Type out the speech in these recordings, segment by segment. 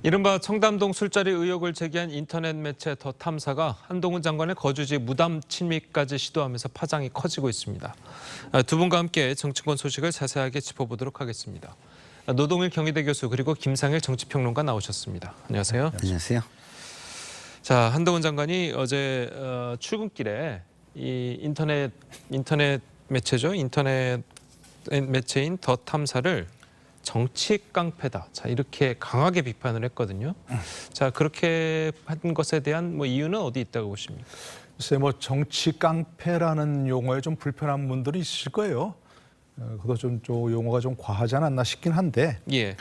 이른바 청담동 술자리 의혹을 제기한 인터넷 매체 더 탐사가 한동훈 장관의 거주지 무단 침입까지 시도하면서 파장이 커지고 있습니다. 두 분과 함께 정치권 소식을 자세하게 짚어보도록 하겠습니다. 노동일 경희대 교수 그리고 김상일 정치평론가 나오셨습니다. 안녕하세요. 안녕하세요. 자, 한동훈 장관이 어제 출근길에 이 인터넷 매체죠. 인터넷 매체인 더 탐사를 정치 깡패다. 자, 이렇게 강하게 비판을 했거든요. 자, 그렇게 한 것에 대한 이유는 어디 있다고 보십니까? 글쎄 정치 깡패라는 용어에 좀 불편한 분들이 있을 거예요. 그것도 좀 용어가 좀 과하지 않았나 싶긴 한데. 예.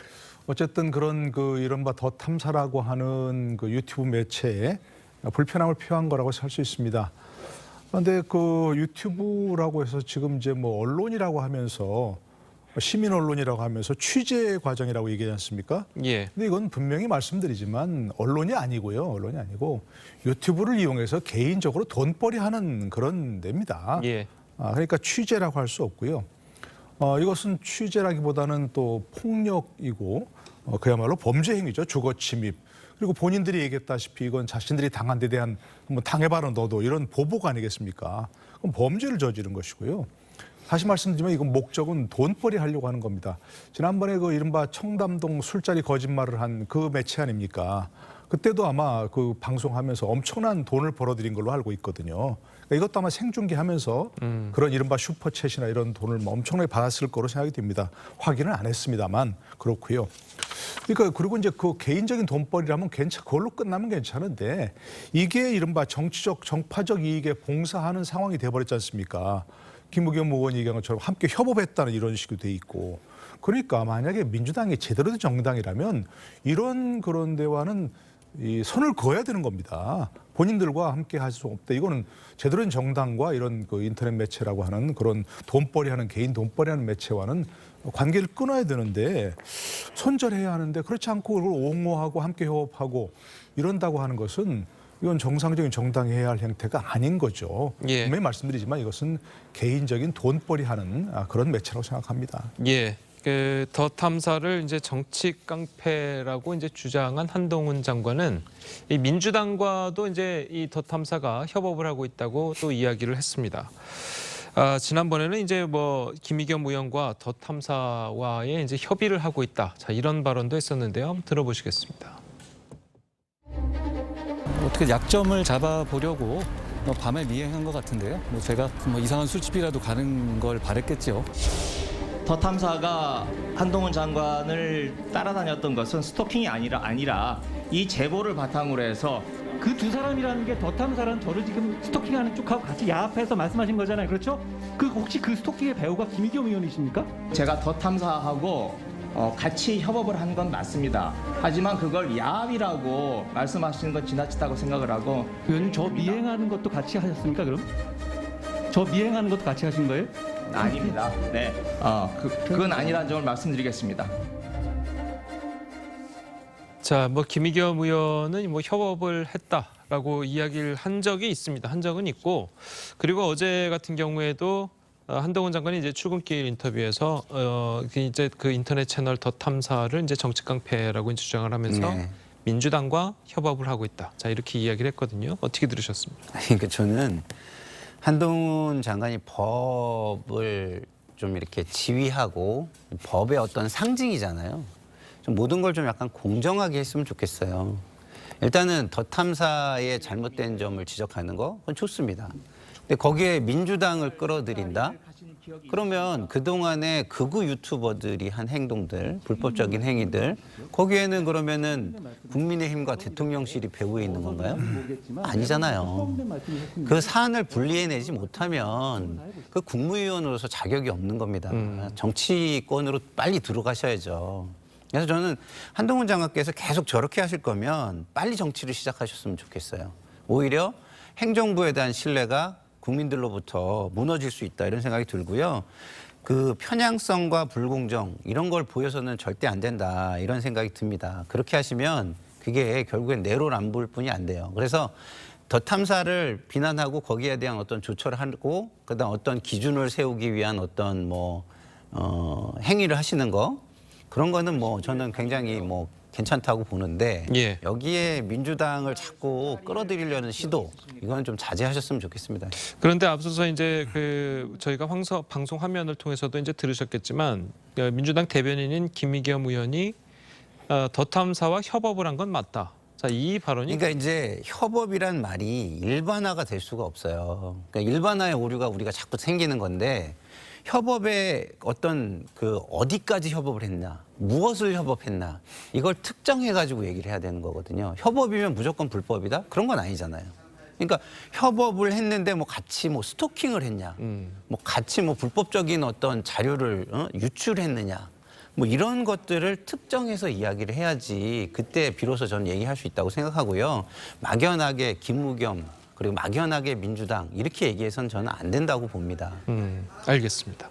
어쨌든 그런 이른바 더 탐사라고 하는 유튜브 매체에 불편함을 표한 거라고 할 수 있습니다. 그런데 유튜브라고 해서 지금 이제 언론이라고 하면서 시민 언론이라고 하면서 취재 과정이라고 얘기하지 않습니까? 예. 근데 이건 분명히 말씀드리지만 언론이 아니고요. 언론이 아니고 유튜브를 이용해서 개인적으로 돈벌이 하는 그런 데입니다. 예. 그러니까 취재라고 할 수 없고요. 이것은 취재라기보다는 또 폭력이고 그야말로 범죄 행위죠. 주거 침입. 그리고 본인들이 얘기했다시피 이건 자신들이 당한 데 대한 당해봐라 너도 이런 보복 아니겠습니까? 그럼 범죄를 저지른 것이고요. 다시 말씀드리면 이건 목적은 돈벌이 하려고 하는 겁니다. 지난번에 이른바 청담동 술자리 거짓말을 한 그 매체 아닙니까? 그때도 아마 방송하면서 엄청난 돈을 벌어들인 걸로 알고 있거든요. 그러니까 이것도 아마 생중계하면서 그런 이른바 슈퍼챗이나 이런 돈을 엄청나게 받았을 거로 생각이 됩니다. 확인은 안 했습니다만 그렇고요. 그러니까 그리고 이제 개인적인 돈벌이라면 그걸로 끝나면 괜찮은데 이게 이른바 정치적 정파적 이익에 봉사하는 상황이 돼버렸지 않습니까? 김의겸 의원이 얘기한 것처럼 함께 협업했다는 이런 식으로 돼 있고 그러니까 만약에 민주당이 제대로 된 정당이라면 그런 데와는 선을 그어야 되는 겁니다. 본인들과 함께 할 수 없다. 이거는 제대로 된 정당과 이런 인터넷 매체라고 하는 그런 돈벌이하는 개인 돈벌이하는 매체와는 관계를 끊어야 되는데 손절해야 하는데 그렇지 않고 그걸 옹호하고 함께 협업하고 이런다고 하는 것은 이건 정상적인 정당이 해야 할 행태가 아닌 거죠. 예. 분명히 말씀드리지만 이것은 개인적인 돈벌이하는 그런 매체라고 생각합니다. 예. 더 탐사를 이제 정치 깡패라고 이제 주장한 한동훈 장관은 이 민주당과도 이제 이 더 탐사가 협업을 하고 있다고 또 이야기를 했습니다. 지난번에는 이제 김의겸 의원과 더 탐사와의 이제 협의를 하고 있다. 자, 이런 발언도 했었는데요. 한번 들어보시겠습니다. 어떻게 약점을 잡아보려고 밤에 미행한 것 같은데요. 제가 이상한 술집이라도 가는 걸 바랬겠죠. 더 탐사가 한동훈 장관을 따라다녔던 것은 스토킹이 아니라 이 제보를 바탕으로 해서 그 두 사람이라는 게 더 탐사라는 저를 지금 스토킹하는 쪽하고 같이 야합해서 말씀하신 거잖아요. 그렇죠? 혹시 그 스토킹의 배우가 김의겸 의원이십니까? 제가 더 탐사하고 같이 협업을 한 건 맞습니다. 하지만 그걸 야합이라고 말씀하시는 건 지나치다고 생각을 하고. 의원님 저 미행하는 것도 같이 하셨습니까 그럼? 저 미행하는 것도 같이 하신 거예요? 아닙니다. 네, 그건 아니라는 점을 말씀드리겠습니다. 자, 김의겸 의원은 협업을 했다라고 이야기를 한 적이 있습니다. 한 적은 있고, 그리고 어제 같은 경우에도 한동훈 장관이 이제 출근길 인터뷰에서 이제 인터넷 채널 더 탐사를 이제 정치 깡패라고 이제 주장을 하면서 네. 민주당과 협업을 하고 있다. 자, 이렇게 이야기를 했거든요. 어떻게 들으셨습니까? 그러니까 저는 한동훈 장관이 법을 좀 이렇게 지휘하고 법의 어떤 상징이잖아요. 좀 모든 걸 좀 약간 공정하게 했으면 좋겠어요. 일단은 더 탐사의 잘못된 점을 지적하는 거 그건 좋습니다. 근데 거기에 민주당을 끌어들인다? 그러면 그동안에 극우 유튜버들이 한 행동들, 불법적인 행위들 거기에는 그러면은 국민의힘과 대통령실이 배후에 있는 건가요? 아니잖아요. 그 사안을 분리해내지 못하면 그 국무위원으로서 자격이 없는 겁니다. 정치권으로 빨리 들어가셔야죠. 그래서 저는 한동훈 장관께서 계속 저렇게 하실 거면 빨리 정치를 시작하셨으면 좋겠어요. 오히려 행정부에 대한 신뢰가 국민들로부터 무너질 수 있다 이런 생각이 들고요. 편향성과 불공정 이런 걸 보여서는 절대 안 된다 이런 생각이 듭니다. 그렇게 하시면 그게 결국엔 내로남불 뿐이 안 돼요. 그래서 더 탐사를 비난하고 거기에 대한 어떤 조처를 하고 그다음 어떤 기준을 세우기 위한 어떤 행위를 하시는 거 그런 거는 저는 굉장히 괜찮다고 보는데 예. 여기에 민주당을 자꾸 끌어들이려는 시도 이건 좀 자제하셨으면 좋겠습니다. 그런데 앞서서 이제 저희가 방송 화면을 통해서도 이제 들으셨겠지만 민주당 대변인인 김의겸 의원이 더 탐사와 협업을 한 건 맞다. 자, 이 발언이 그러니까 이제 협업이란 말이 일반화가 될 수가 없어요. 그러니까 일반화의 오류가 우리가 자꾸 생기는 건데 협업의 어떤 어디까지 협업을 했나, 무엇을 협업했나 이걸 특정해 가지고 얘기를 해야 되는 거거든요. 협업이면 무조건 불법이다? 그런 건 아니잖아요. 그러니까 협업을 했는데 뭐 같이 뭐 스토킹을 했냐, 뭐 같이 뭐 불법적인 어떤 자료를 유출했느냐. 뭐 이런 것들을 특정해서 이야기를 해야지 그때 비로소 저는 얘기할 수 있다고 생각하고요. 막연하게 김의겸 그리고 막연하게 민주당 이렇게 얘기해서는 저는 안 된다고 봅니다. 알겠습니다.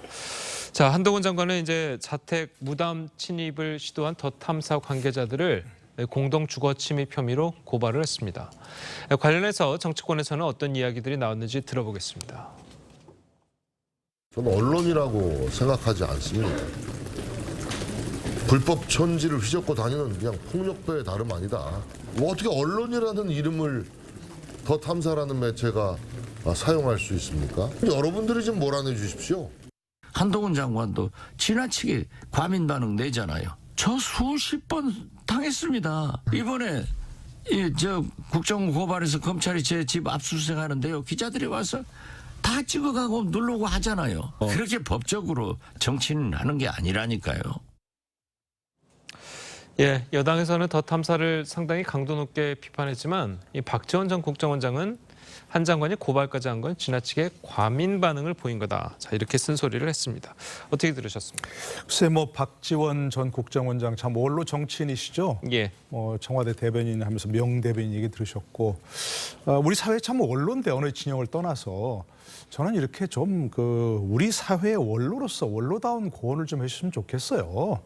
자, 한동훈 장관은 이제 자택 무단 침입을 시도한 더 탐사 관계자들을 공동 주거 침입 혐의로 고발을 했습니다. 관련해서 정치권에서는 어떤 이야기들이 나왔는지 들어보겠습니다. 저는 언론이라고 생각하지 않습니다. 불법 천지를 휘젓고 다니는 그냥 폭력배의 다름 아니다. 뭐 어떻게 언론이라는 이름을 더 탐사라는 매체가 사용할 수 있습니까? 여러분들이 좀 몰아내 주십시오. 한동훈 장관도 지나치게 과민 반응 내잖아요. 저 수십 번 당했습니다. 이번에 저 국정원 고발해서 검찰이 제 집 압수수색하는데요. 기자들이 와서 다 찍어가고 누르고 하잖아요. 그렇게 법적으로 정치는 하는 게 아니라니까요. 예, 여당에서는 더 탐사를 상당히 강도 높게 비판했지만 이 박지원 전 국정원장은 한 장관이 고발까지 한 건 지나치게 과민 반응을 보인 거다. 자, 이렇게 쓴소리를 했습니다. 어떻게 들으셨습니까? 글쎄 뭐 박지원 전 국정원장 참 원로 정치인이시죠. 예. 청와대 대변인 하면서 명대변인 얘기 들으셨고 우리 사회 참 원로인데 어느 진영을 떠나서 저는 이렇게 좀 우리 사회의 원로로서 원로다운 고언을 좀 해주시면 좋겠어요.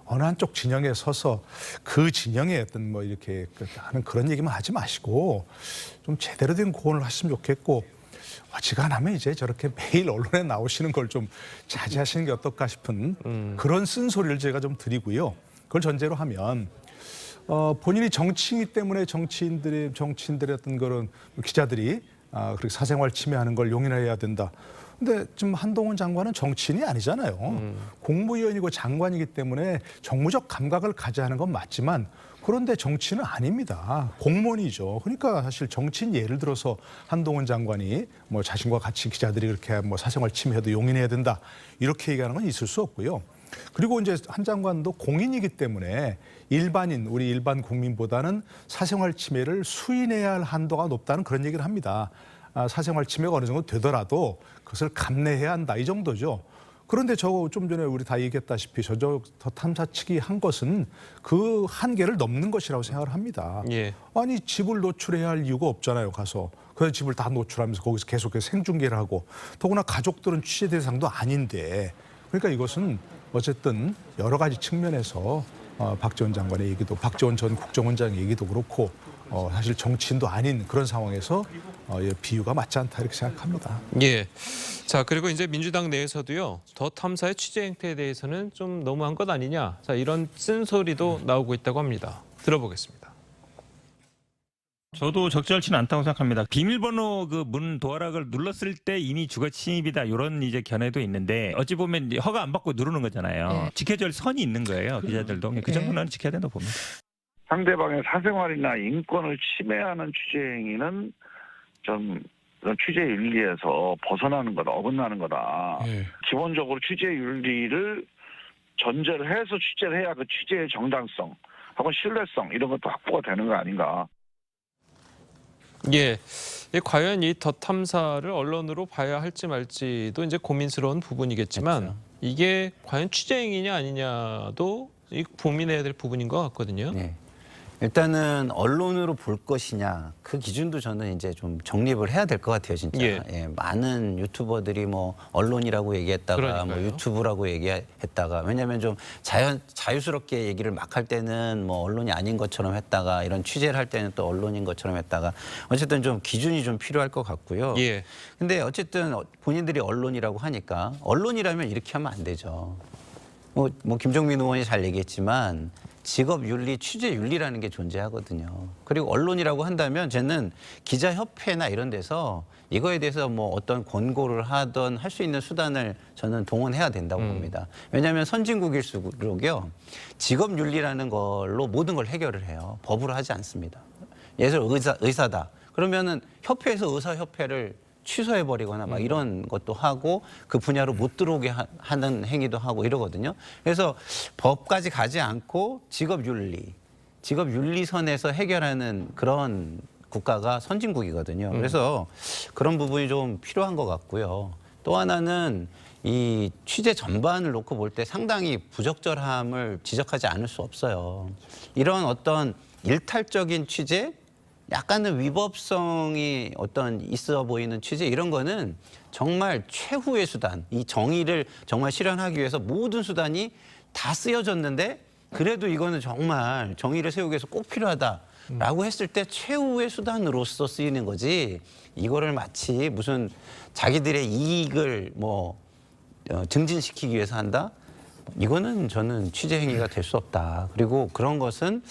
어느 한쪽 진영에 서서 그 진영의 어떤 뭐 이렇게 하는 그런 얘기만 하지 마시고 좀 제대로 된 고언을 하시면 좋겠고 어지간하면 이제 저렇게 매일 언론에 나오시는 걸 좀 자제하시는 게 어떨까 싶은 그런 쓴소리를 제가 좀 드리고요. 그걸 전제로 하면 본인이 정치이기 때문에 정치인들의 어떤 그런 기자들이 그렇게 사생활 침해하는 걸 용인해야 된다. 근데 지금 한동훈 장관은 정치인이 아니잖아요. 국무위원이고 장관이기 때문에 정무적 감각을 가져야 하는 건 맞지만 그런데 정치는 아닙니다. 공무원이죠. 그러니까 사실 정치인 예를 들어서 한동훈 장관이 뭐 자신과 같이 기자들이 그렇게 뭐 사생활 침해해도 용인해야 된다. 이렇게 얘기하는 건 있을 수 없고요. 그리고 이제 한 장관도 공인이기 때문에 우리 일반 국민보다는 사생활 침해를 수인해야 할 한도가 높다는 그런 얘기를 합니다. 사생활 침해가 어느 정도 되더라도 그것을 감내해야 한다. 이 정도죠. 그런데 저 좀 전에 우리 다 얘기했다시피 더 탐사 측이 한 것은 그 한계를 넘는 것이라고 생각을 합니다. 예. 아니 집을 노출해야 할 이유가 없잖아요. 가서. 그래서 집을 다 노출하면서 거기서 계속해서 생중계를 하고 더구나 가족들은 취재 대상도 아닌데 그러니까 이것은 어쨌든 여러 가지 측면에서 박지원 장관의 얘기도 박지원 전 국정원장 얘기도 그렇고 사실 정치인도 아닌 그런 상황에서 비유가 맞지 않다 이렇게 생각합니다. 예. 자, 그리고 이제 민주당 내에서도요. 더 탐사의 취재 행태에 대해서는 좀 너무한 것 아니냐. 자, 이런 쓴소리도 나오고 있다고 합니다. 들어보겠습니다. 저도 적절치는 않다고 생각합니다. 비밀번호 문 도어락을 눌렀을 때 이미 주거 침입이다 이런 이제 견해도 있는데 어찌 보면 이제 허가 안 받고 누르는 거잖아요. 네. 지켜줄 선이 있는 거예요. 기자들도 그 정도는 지켜야 된다고 봅니다. 상대방의 사생활이나 인권을 침해하는 취재 행위는 좀 취재 윤리에서 벗어나는 거다, 어긋나는 거다. 기본적으로 취재 윤리를 전제를 해서 취재를 해야 그 취재의 정당성 하고 신뢰성 이런 것도 확보가 되는 거 아닌가. 예. 과연 이 더 탐사를 언론으로 봐야 할지 말지도 이제 고민스러운 부분이겠지만 그렇죠. 이게 과연 취재 행위냐 아니냐도 고민해야 될 부분인 것 같거든요. 네. 일단은 언론으로 볼 것이냐 그 기준도 저는 이제 좀 정립을 해야 될 것 같아요, 진짜. 예. 많은 유튜버들이 뭐 언론이라고 얘기했다가 그러니까요. 뭐 유튜브라고 얘기했다가 왜냐하면 좀 자유스럽게 얘기를 막 할 때는 뭐 언론이 아닌 것처럼 했다가 이런 취재를 할 때는 또 언론인 것처럼 했다가 어쨌든 좀 기준이 좀 필요할 것 같고요. 예. 근데 어쨌든 본인들이 언론이라고 하니까 언론이라면 이렇게 하면 안 되죠. 뭐 김종민 의원이 잘 얘기했지만 직업윤리, 취재윤리라는 게 존재하거든요. 그리고 언론이라고 한다면 저는 기자협회나 이런 데서 이거에 대해서 뭐 어떤 권고를 하던 할 수 있는 수단을 저는 동원해야 된다고 봅니다. 왜냐하면 선진국일수록요, 직업윤리라는 걸로 모든 걸 해결을 해요. 법으로 하지 않습니다. 예를 들어 의사다. 그러면은 협회에서 의사협회를 취소해버리거나 막 이런 것도 하고 그 분야로 못 들어오게 하는 행위도 하고 이러거든요. 그래서 법까지 가지 않고 직업윤리선에서 해결하는 그런 국가가 선진국이거든요. 그래서 그런 부분이 좀 필요한 것 같고요. 또 하나는 이 취재 전반을 놓고 볼 때 상당히 부적절함을 지적하지 않을 수 없어요. 이런 어떤 일탈적인 취재, 약간의 위법성이 어떤 있어 보이는 취재 이런 거는 정말 최후의 수단, 이 정의를 정말 실현하기 위해서 모든 수단이 다 쓰여졌는데 그래도 이거는 정말 정의를 세우기 위해서 꼭 필요하다라고 했을 때 최후의 수단으로서 쓰이는 거지 이거를 마치 무슨 자기들의 이익을 뭐 증진시키기 위해서 한다? 이거는 저는 취재 행위가 될 수 없다. 그리고 그런 것은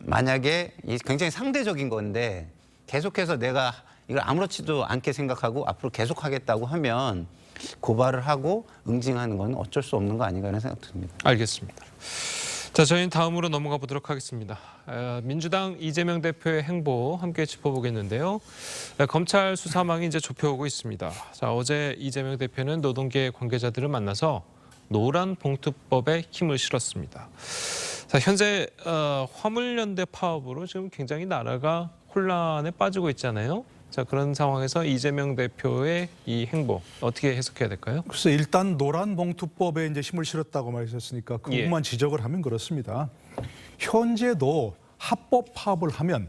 만약에 굉장히 상대적인 건데 계속해서 내가 이걸 아무렇지도 않게 생각하고 앞으로 계속하겠다고 하면 고발을 하고 응징하는 건 어쩔 수 없는 거 아닌가 하는 생각 듭니다. 알겠습니다. 자, 저희는 다음으로 넘어가 보도록 하겠습니다. 민주당 이재명 대표의 행보 함께 짚어보겠는데요. 검찰 수사망이 이제 좁혀오고 있습니다. 자, 어제 이재명 대표는 노동계 관계자들을 만나서 노란 봉투법에 힘을 실었습니다. 자, 현재 화물연대 파업으로 지금 굉장히 나라가 혼란에 빠지고 있잖아요. 자, 그런 상황에서 이재명 대표의 이 행보 어떻게 해석해야 될까요? 글쎄 일단 노란 봉투법에 이제 힘을 실었다고 말하셨으니까 그 부분만 지적을 하면 그렇습니다. 현재도 합법 파업을 하면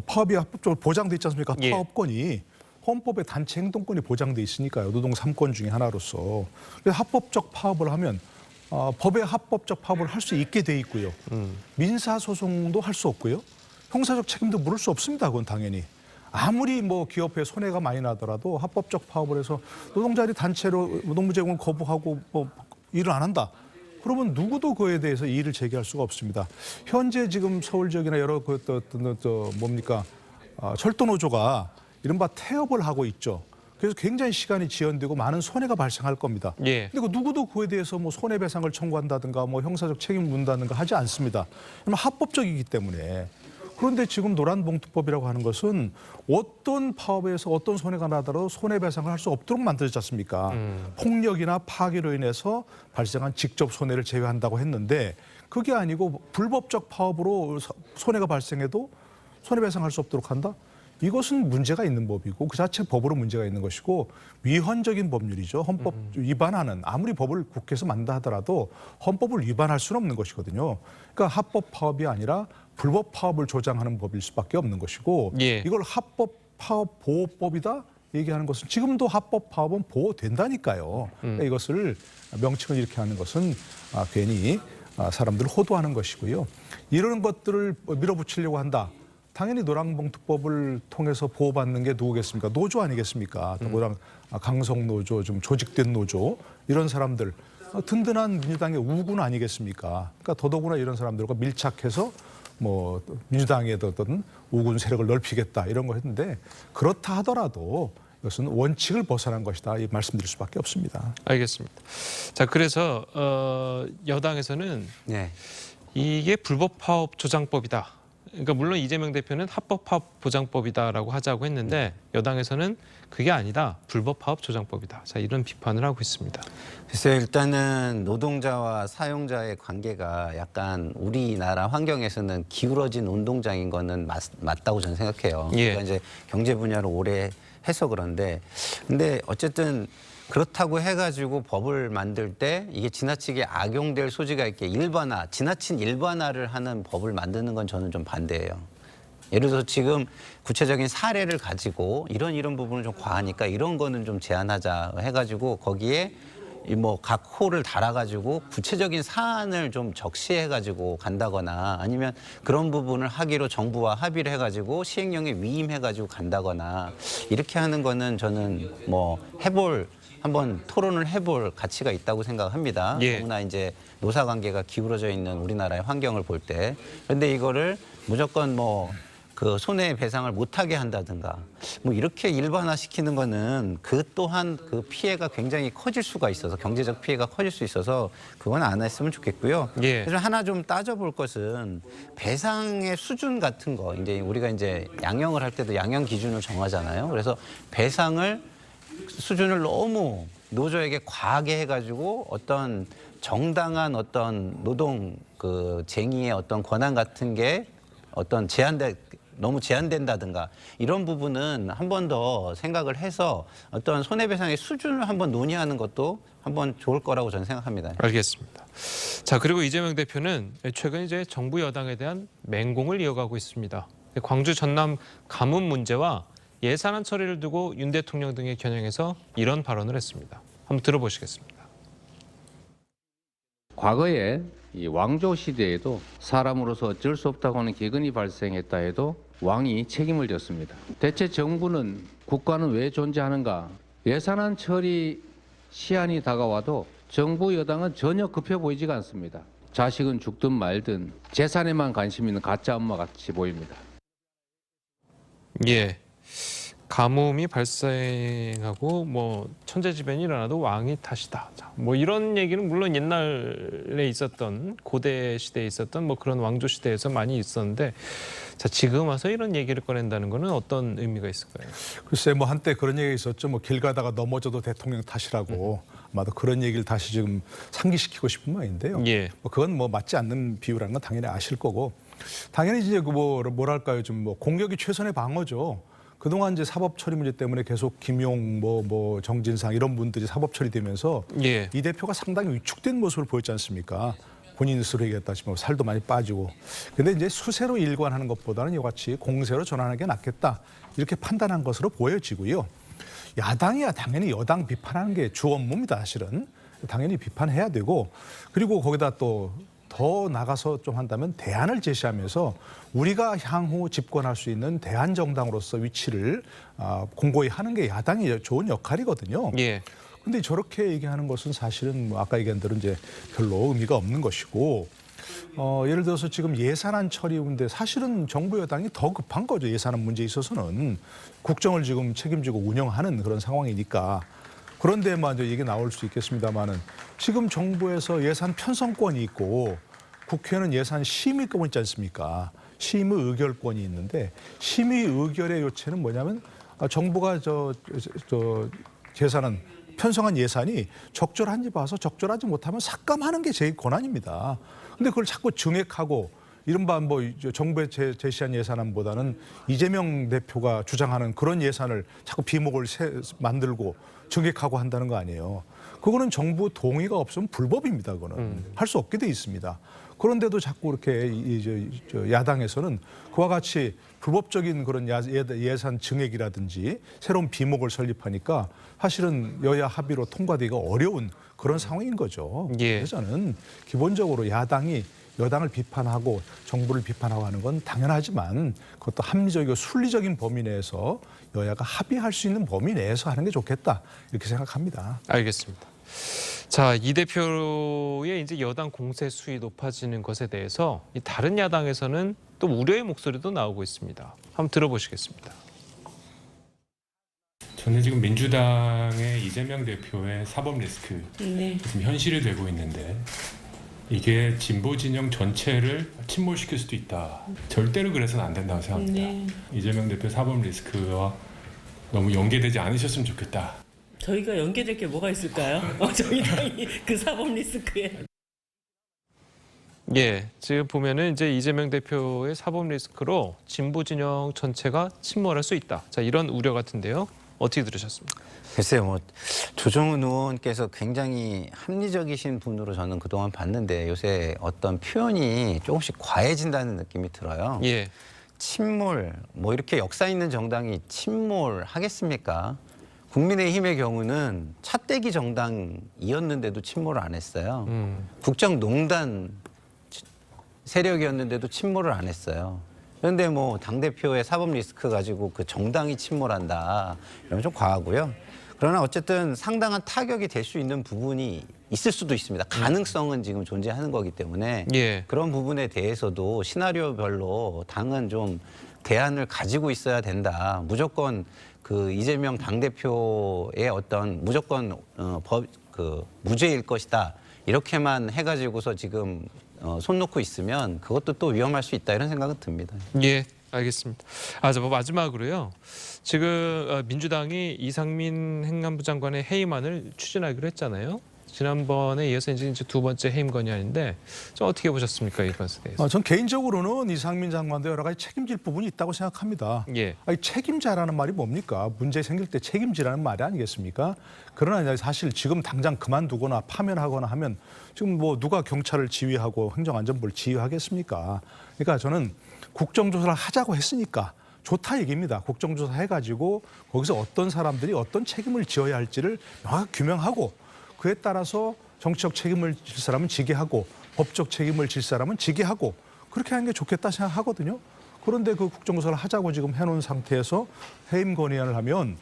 파업이 합법적으로 보장돼 있지 않습니까? 파업권이 헌법에 단체 행동권이 보장돼 있으니까요. 노동 3권 중에 하나로서. 그래서 합법적 파업을 하면 법에 합법적 파업을 할 수 있게 돼 있고요. 민사소송도 할 수 없고요. 형사적 책임도 물을 수 없습니다. 그건 당연히. 아무리 뭐 기업에 손해가 많이 나더라도 합법적 파업을 해서 노동자들이 단체로 노동부 제공을 거부하고 뭐 일을 안 한다. 그러면 누구도 그에 대해서 이의를 제기할 수가 없습니다. 현재 지금 서울 지역이나 여러 철도 노조가 이른바 태업을 하고 있죠. 그래서 굉장히 시간이 지연되고 많은 손해가 발생할 겁니다. 근데 누구도 그에 대해서 뭐 손해배상을 청구한다든가 뭐 형사적 책임을 묻는다든가 하지 않습니다. 그러면 합법적이기 때문에. 그런데 지금 노란봉투법이라고 하는 것은 어떤 파업에서 어떤 손해가 나더라도 손해배상을 할 수 없도록 만들어졌지 않습니까? 폭력이나 파괴로 인해서 발생한 직접 손해를 제외한다고 했는데 그게 아니고 불법적 파업으로 손해가 발생해도 손해배상할 수 없도록 한다? 이것은 문제가 있는 법이고 그 자체 법으로 문제가 있는 것이고 위헌적인 법률이죠. 헌법 위반하는 아무리 법을 국회에서 만든다 하더라도 헌법을 위반할 수는 없는 것이거든요. 그러니까 합법 파업이 아니라 불법 파업을 조장하는 법일 수밖에 없는 것이고 이걸 합법 파업 보호법이다 얘기하는 것은 지금도 합법 파업은 보호된다니까요. 그러니까 이것을 명칭을 이렇게 하는 것은 괜히 사람들을 호도하는 것이고요. 이런 것들을 밀어붙이려고 한다. 당연히 노란봉투법을 통해서 보호받는 게 누구겠습니까? 노조 아니겠습니까? 강성노조, 좀 조직된 노조 이런 사람들 든든한 민주당의 우군 아니겠습니까? 그러니까 더더구나 이런 사람들과 밀착해서 뭐 민주당의 어떤 우군 세력을 넓히겠다 이런 거 했는데 그렇다 하더라도 이것은 원칙을 벗어난 것이다 이 말씀드릴 수밖에 없습니다. 알겠습니다. 자, 그래서 여당에서는 이게 불법 파업 조장법이다. 그러니까 물론 이재명 대표는 합법 파업 보장법이다라고 하자고 했는데 여당에서는 그게 아니다. 불법 파업 조장법이다. 자, 이런 비판을 하고 있습니다. 글쎄요. 일단은 노동자와 사용자의 관계가 약간 우리나라 환경에서는 기울어진 운동장인 거는 맞다고 저는 생각해요. 그러니까 이제 경제 분야를 오래 해서 그런데 근데 어쨌든 그렇다고 해가지고 법을 만들 때 이게 지나치게 악용될 소지가 있게 지나친 일반화를 하는 법을 만드는 건 저는 좀 반대예요. 예를 들어서 지금 구체적인 사례를 가지고 이런 부분은 좀 과하니까 이런 거는 좀 제한하자 해가지고 거기에 뭐 각 호를 달아가지고 구체적인 사안을 좀 적시해가지고 간다거나 아니면 그런 부분을 하기로 정부와 합의를 해가지고 시행령에 위임해가지고 간다거나 이렇게 하는 거는 저는 뭐 해볼 한번 토론을 해볼 가치가 있다고 생각합니다. 예. 너무나 이제 노사 관계가 기울어져 있는 우리나라의 환경을 볼 때. 그런데 이거를 무조건 뭐 그 손해배상을 못하게 한다든가 뭐 이렇게 일반화시키는 거는 그 또한 그 피해가 굉장히 커질 수가 있어서 경제적 피해가 커질 수 있어서 그건 안 했으면 좋겠고요. 예. 그래서 하나 좀 따져볼 것은 배상의 수준 같은 거 이제 우리가 이제 양형을 할 때도 양형 기준을 정하잖아요. 그래서 배상을 수준을 너무 노조에게 과하게 해가지고 어떤 정당한 어떤 노동 그 쟁의의 어떤 권한 같은 게 어떤 너무 제한된다든가 이런 부분은 한 번 더 생각을 해서 어떤 손해배상의 수준을 한번 논의하는 것도 한번 좋을 거라고 저는 생각합니다. 알겠습니다. 자, 그리고 이재명 대표는 최근 이제 정부 여당에 대한 맹공을 이어가고 있습니다. 광주 전남 가뭄 문제와 예산안 처리를 두고 윤 대통령 등에 겨냥해서 이런 발언을 했습니다. 한번 들어보시겠습니다. 과거에 이 왕조 시대에도 사람으로서 어쩔 수 없다고 하는 기근이 발생했다 해도 왕이 책임을 졌습니다. 대체 정부는 국가는 왜 존재하는가? 예산안 처리 시한이 다가와도 정부 여당은 전혀 급해 보이지가 않습니다. 자식은 죽든 말든 재산에만 관심 있는 가짜 엄마 같이 보입니다. 예. 가뭄이 발생하고 뭐 천재지변이 일어나도 왕이 탓이다. 자, 뭐 이런 얘기는 물론 옛날에 있었던 고대 시대에 있었던 뭐 그런 왕조 시대에서 많이 있었는데 자, 지금 와서 이런 얘기를 꺼낸다는 거는 어떤 의미가 있을까요? 글쎄 뭐 한때 그런 얘기가 있었죠. 뭐 길 가다가 넘어져도 대통령 탓이라고 아마도 그런 얘기를 다시 지금 상기시키고 싶은 마인데요. 예. 뭐 그건 뭐 맞지 않는 비유라는 건 당연히 아실 거고 당연히 이제 그 뭐랄까요 좀 뭐 공격이 최선의 방어죠. 그동안 이제 사법 처리 문제 때문에 계속 김용, 뭐 정진상 이런 분들이 사법 처리되면서 예. 이 대표가 상당히 위축된 모습을 보였지 않습니까? 본인 스스로 얘기했다시피 살도 많이 빠지고. 근데 이제 수세로 일관하는 것보다는 이와 같이 공세로 전환하는 게 낫겠다. 이렇게 판단한 것으로 보여지고요. 야당이야 당연히 여당 비판하는 게 주 업무입니다. 사실은. 당연히 비판해야 되고 그리고 거기다 또 더 나가서 좀 한다면 대안을 제시하면서 우리가 향후 집권할 수 있는 대안정당으로서 위치를 공고히 하는 게 야당의 좋은 역할이거든요. 예. 근데 저렇게 얘기하는 것은 사실은 뭐 아까 얘기한 대로 이제 별로 의미가 없는 것이고 예를 들어서 지금 예산안 처리인데 사실은 정부 여당이 더 급한 거죠. 예산안 문제에 있어서는 국정을 지금 책임지고 운영하는 그런 상황이니까. 그런데만 이제 얘기 나올 수 있겠습니다만은 지금 정부에서 예산 편성권이 있고 국회는 예산 심의권이 있지 않습니까? 심의 의결권이 있는데 심의 의결의 요체는 뭐냐면 정부가 예산안 편성한 예산이 적절한지 봐서 적절하지 못하면 삭감하는 게 제 권한입니다. 근데 그걸 자꾸 증액하고 이른바 뭐 정부에 제시한 예산안보다는 이재명 대표가 주장하는 그런 예산을 자꾸 비목을 만들고 증액하고 한다는 거 아니에요. 그거는 정부 동의가 없으면 불법입니다. 그거는 할 수 없게 돼 있습니다. 그런데도 자꾸 이렇게 야당에서는 그와 같이 불법적인 그런 예산 증액이라든지 새로운 비목을 설립하니까 사실은 여야 합의로 통과되기가 어려운 그런 상황인 거죠. 예. 그래서 저는 기본적으로 야당이 여당을 비판하고 정부를 비판하고 하는 건 당연하지만 그것도 합리적이고 순리적인 범위 내에서 여야가 합의할 수 있는 범위 내에서 하는 게 좋겠다 이렇게 생각합니다. 알겠습니다. 자, 이 대표의 이제 여당 공세 수위 높아지는 것에 대해서 이 다른 야당에서는 또 우려의 목소리도 나오고 있습니다. 한번 들어보시겠습니다. 저는 지금 민주당의 이재명 대표의 사법 리스크 지금 현실이 되고 있는데 이게 진보 진영 전체를 침몰시킬 수도 있다. 절대로 그래서는 안 된다고 생각합니다. 이재명 대표 사법 리스크와 너무 연계되지 않으셨으면 좋겠다. 저희가 연계될 게 뭐가 있을까요? 저희 당이 그 사법 리스크에. 예, 지금 보면은 이제 이재명 대표의 사법 리스크로 진보 진영 전체가 침몰할 수 있다. 자, 이런 우려 같은데요. 어떻게 들으셨습니까? 글쎄요, 뭐 조정훈 의원께서 굉장히 합리적이신 분으로 저는 그동안 봤는데 요새 어떤 표현이 조금씩 과해진다는 느낌이 들어요. 예. 침몰, 뭐 이렇게 역사 있는 정당이 침몰하겠습니까? 국민의힘의 경우는 차떼기 정당이었는데도 침몰을 안 했어요. 국정농단 세력이었는데도 침몰을 안 했어요. 그런데 뭐 당대표의 사법 리스크 가지고 그 정당이 침몰한다 이러면 좀 과하고요. 그러나 어쨌든 상당한 타격이 될 수 있는 부분이 있을 수도 있습니다. 가능성은 지금 존재하는 거기 때문에 예. 그런 부분에 대해서도 시나리오별로 당은 좀 대안을 가지고 있어야 된다. 무조건 그 이재명 당대표의 어떤 무조건 무죄일 것이다. 이렇게만 해가지고서 지금 손 놓고 있으면 그것도 또 위험할 수 있다 이런 생각은 듭니다. 예, 알겠습니다. 뭐 마지막으로요. 지금 민주당이 이상민 행안부 장관의 해임안을 추진하기로 했잖아요. 지난번에 이어서 이제 두 번째 해임 건의안인데 좀 어떻게 보셨습니까, 이 것에 대해서? 전 개인적으로는 이상민 장관도 여러 가지 책임질 부분이 있다고 생각합니다. 예. 아니, 책임자라는 말이 뭡니까? 문제 생길 때 책임지라는 말이 아니겠습니까? 그러나 사실 지금 당장 그만두거나 파면하거나 하면 지금 뭐 누가 경찰을 지휘하고 행정안전부를 지휘하겠습니까? 그러니까 저는 국정조사를 하자고 했으니까 좋다 얘기입니다. 국정조사 해가지고 거기서 어떤 사람들이 어떤 책임을 지어야 할지를 명확히 규명하고 그에 따라서 정치적 책임을 질 사람은 지게 하고 법적 책임을 질 사람은 지게 하고 그렇게 하는 게 좋겠다 생각하거든요. 그런데 그 국정조사를 하자고 지금 해놓은 상태에서 해임 건의안을 하면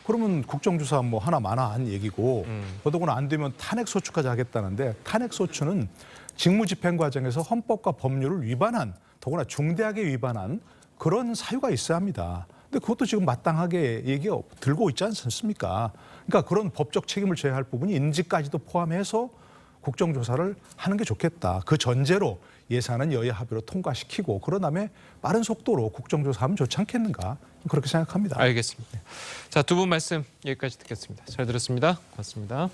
그러면 국정조사 뭐 하나 마나한 얘기고 더더구나 안 되면 탄핵소추까지 하겠다는데 탄핵소추는 직무집행 과정에서 헌법과 법률을 위반한 더구나 중대하게 위반한 그런 사유가 있어야 합니다. 근데 그것도 지금 마땅하게 얘기가 들고 있지 않습니까? 그러니까 그런 법적 책임을 져야 할 부분이 있는지까지도 포함해서 국정조사를 하는 게 좋겠다. 그 전제로 예산은 여야 합의로 통과시키고 그런 다음에 빠른 속도로 국정조사하면 좋지 않겠는가 그렇게 생각합니다. 알겠습니다. 자, 두 분 말씀 여기까지 듣겠습니다. 잘 들었습니다. 고맙습니다.